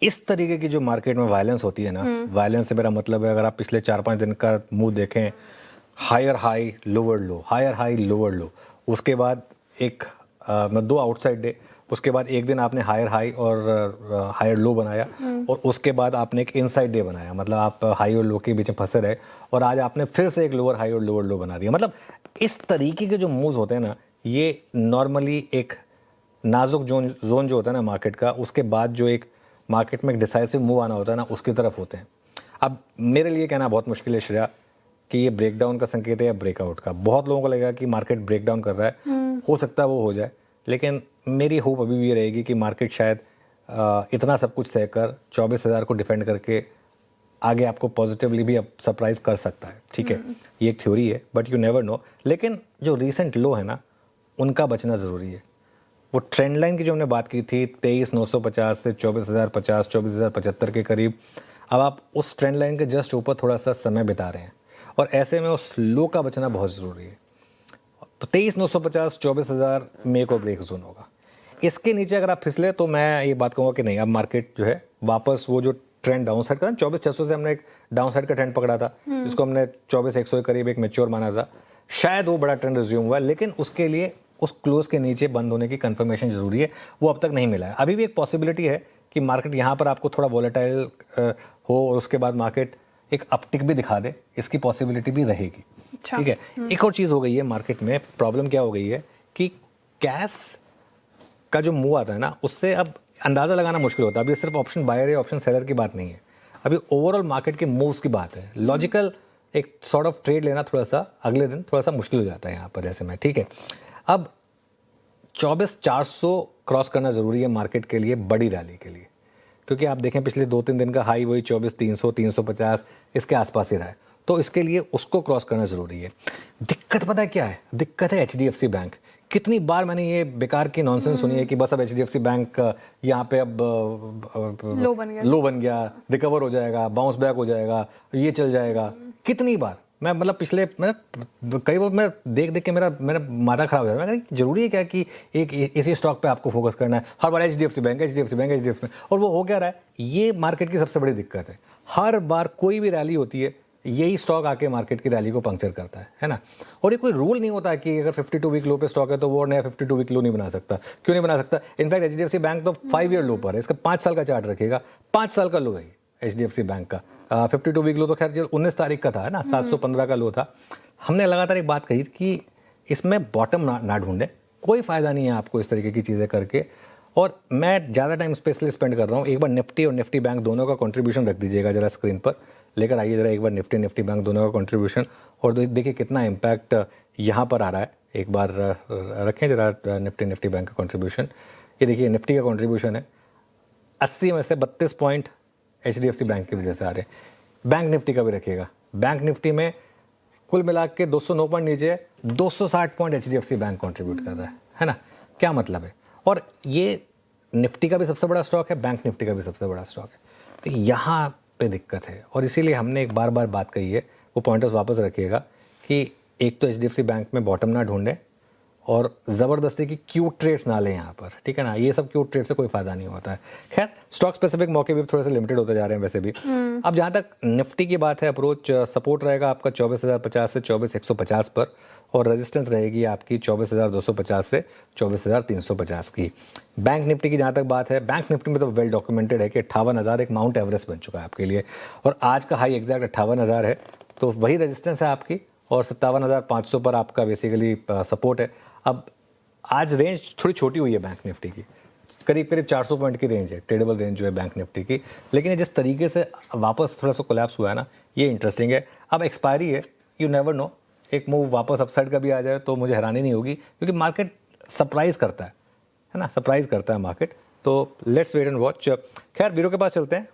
इस तरीके की जो मार्केट में वायलेंस होती है ना, वायलेंस से मेरा मतलब है अगर आप पिछले 4-5 दिन का मूव देखें, higher high lower low, higher high lower low, उसके बाद एक दो आउटसाइड डे, उसके बाद एक दिन आपने हायर हाई और हायर लो बनाया और उसके बाद आपने एक इनसाइड डे बनाया, मतलब आप हाई और लो के बीच में फंसे रहे और आज आपने फिर से एक लोअर हाई और लोअर लो बना दिया। मतलब इस तरीके के जो मूव्स होते हैं ना, ये नॉर्मली एक नाजुक जोन जो होता है ना मार्केट का, उसके बाद जो एक मार्केट में एक डिसाइसिव मूव आना होता है ना, उसकी तरफ होते हैं। अब मेरे लिए कहना बहुत मुश्किल है श्रेया कि ये ब्रेकडाउन का संकेत है या ब्रेकआउट का। बहुत लोगों को लगेगा कि मार्केट ब्रेकडाउन कर रहा है, हो सकता है वो हो जाए, लेकिन मेरी होप अभी भी ये रहेगी कि मार्केट शायद इतना सब कुछ सहकर 24,000 को डिफेंड करके आगे आपको पॉजिटिवली भी अब सरप्राइज कर सकता है। ठीक है, ये एक थ्योरी है, बट यू नेवर नो। लेकिन जो रीसेंट लो है ना, उनका बचना ज़रूरी है। वो ट्रेंड लाइन की जो हमने बात की थी 23,950 से 24,050, 24,075 के करीब, अब आप उस ट्रेंड लाइन के जस्ट ऊपर थोड़ा सा समय बिता रहे हैं और ऐसे में उस लो का बचना बहुत ज़रूरी है। तो 23,950, 24,000 मे को ब्रेक जोन होगा। इसके नीचे अगर आप फिसले तो मैं ये बात कहूँगा कि नहीं, अब मार्केट जो है वापस वो जो ट्रेंड डाउन साइड का 24,600 से हमने एक डाउन साइड का ट्रेंड पकड़ा था, जिसको हमने 24,100 के करीब एक मैच्योर माना था, शायद वो बड़ा ट्रेंड रिज्यूम हुआ, लेकिन उसके लिए उस क्लोज के नीचे बंद होने की कंफर्मेशन जरूरी है। वो अब तक नहीं मिला है। अभी भी एक पॉसिबिलिटी है कि मार्केट यहाँ पर आपको थोड़ा वॉलेटाइल हो और उसके बाद मार्केट एक अपटिक भी दिखा दे, इसकी पॉसिबिलिटी भी रहेगी। ठीक है, एक और चीज़ हो गई है मार्केट में, प्रॉब्लम क्या हो गई है कि कैश का जो मूव आता है ना, उससे अब अंदाज़ा लगाना मुश्किल होता है। अभी सिर्फ ऑप्शन बायर या ऑप्शन सेलर की बात नहीं है, अभी ओवरऑल मार्केट के मूव्स की बात है। लॉजिकल एक सॉर्ट ऑफ ट्रेड लेना थोड़ा सा अगले दिन थोड़ा सा मुश्किल हो जाता है यहाँ पर ऐसे में। ठीक है, अब 24,400 क्रॉस करना ज़रूरी है मार्केट के लिए, बड़ी रैली के लिए, क्योंकि आप देखें पिछले 2-3 दिन का हाई वही 24,300, 350 इसके आसपास ही रहा है, तो इसके लिए उसको क्रॉस करना ज़रूरी है। दिक्कत पता है क्या है? दिक्कत है HDFC बैंक। कितनी बार मैंने ये बेकार की नॉनसेंस सुनी है कि बस अब HDFC बैंक यहाँ पे अब लो बन गया, रिकवर हो जाएगा, बाउंस बैक हो जाएगा, ये चल जाएगा। कितनी बार मैं मतलब पिछले कई बार मैं देख देख के मेरा माथा खराब हो जाता है। मैं कहा जरूरी है क्या कि एक इसी स्टॉक पे आपको फोकस करना है हर बार? HDFC bank. और वो हो क्या रहा है, ये मार्केट की सबसे बड़ी दिक्कत है। हर बार कोई भी रैली होती है, यही स्टॉक आके मार्केट की रैली को पंक्चर करता है ना। और ये कोई रूल नहीं होता कि अगर 52 वीक लो पे स्टॉक है तो वो नया 52 वीक लो नहीं बना सकता। क्यों नहीं बना सकता? इनफैक्ट HDFC बैंक तो 5 ईयर लो पर है, इसका 5 साल का चार्ट रखेगा, 5 साल का लो है HDFC बैंक का। 52 वीक लो तो खैर 19 तारीख का था, है ना, 715 का लो था। हमने लगातार एक बात कही कि इसमें बॉटम ना ढूंढे, कोई फायदा नहीं है आपको इस तरीके की चीज़ें करके। और मैं ज़्यादा टाइम स्पेशली स्पेंड कर रहा हूँ, एक बार निफ्टी और निफ्टी बैंक दोनों का कंट्रीब्यूशन रख दीजिएगा जरा स्क्रीन पर, लेकर आइए जरा एक बार निफ्टी बैंक दोनों का कंट्रीब्यूशन, और देखिए कितना इम्पैक्ट यहाँ पर आ रहा है। एक बार रखें जरा निफ्टी बैंक का कंट्रीब्यूशन। ये देखिए निफ्टी का कंट्रीब्यूशन है 80 में से 32 पॉइंट HDFC बैंक की वजह से आ रहे हैं। बैंक निफ्टी का भी रखिएगा, बैंक निफ्टी में कुल मिला के 209 पॉइंट नीचे 260 पॉइंट HDFC बैंक कंट्रीब्यूट कर रहा है ना। क्या मतलब है? और ये निफ्टी का भी सबसे बड़ा स्टॉक है, बैंक निफ्टी का भी सबसे बड़ा स्टॉक है, तो यहाँ पे दिक्कत है। और इसीलिए हमने एक बार बात कही है, वो पॉइंटर्स वापस रखिएगा कि एक तो HDFC बैंक में बॉटम ना ढूंढें और ज़बरदस्ती की क्यूट ट्रेड्स ना लें यहाँ पर, ठीक है ना। ये सब क्यूट ट्रेड से कोई फायदा नहीं होता है। खैर स्टॉक स्पेसिफिक मौके भी थोड़े से लिमिटेड होते जा रहे हैं वैसे भी। अब जहाँ तक निफ्टी की बात है, अप्रोच सपोर्ट रहेगा आपका 24,050 से 24,150 पर, और रेजिस्टेंस रहेगी आपकी 24,250 से 24,350 की। बैंक निफ्टी की जहाँ तक बात है, बैंक निफ्टी में तो वेल डॉक्यूमेंटेड है कि 58,000 एक माउंट एवरेस्ट बन चुका है आपके लिए, और आज का हाई एग्जैक्ट 58,000 है, तो वही रेजिस्टेंस है आपकी, और 57,500 पर आपका बेसिकली सपोर्ट है। अब आज रेंज थोड़ी छोटी हुई है बैंक निफ्टी की, करीब 400 पॉइंट की रेंज है, ट्रेडेबल रेंज जो है बैंक निफ्टी की, लेकिन ये जिस तरीके से वापस थोड़ा सा कोलैप्स हुआ है ना, ये इंटरेस्टिंग है। अब एक्सपायरी है, यू नेवर नो, एक मूव वापस अपसाइड का भी आ जाए तो मुझे हैरानी नहीं होगी, क्योंकि मार्केट सरप्राइज करता है ना, सरप्राइज करता है मार्केट। तो लेट्स वेट एंड वॉच। खैर वीडियो के पास चलते हैं।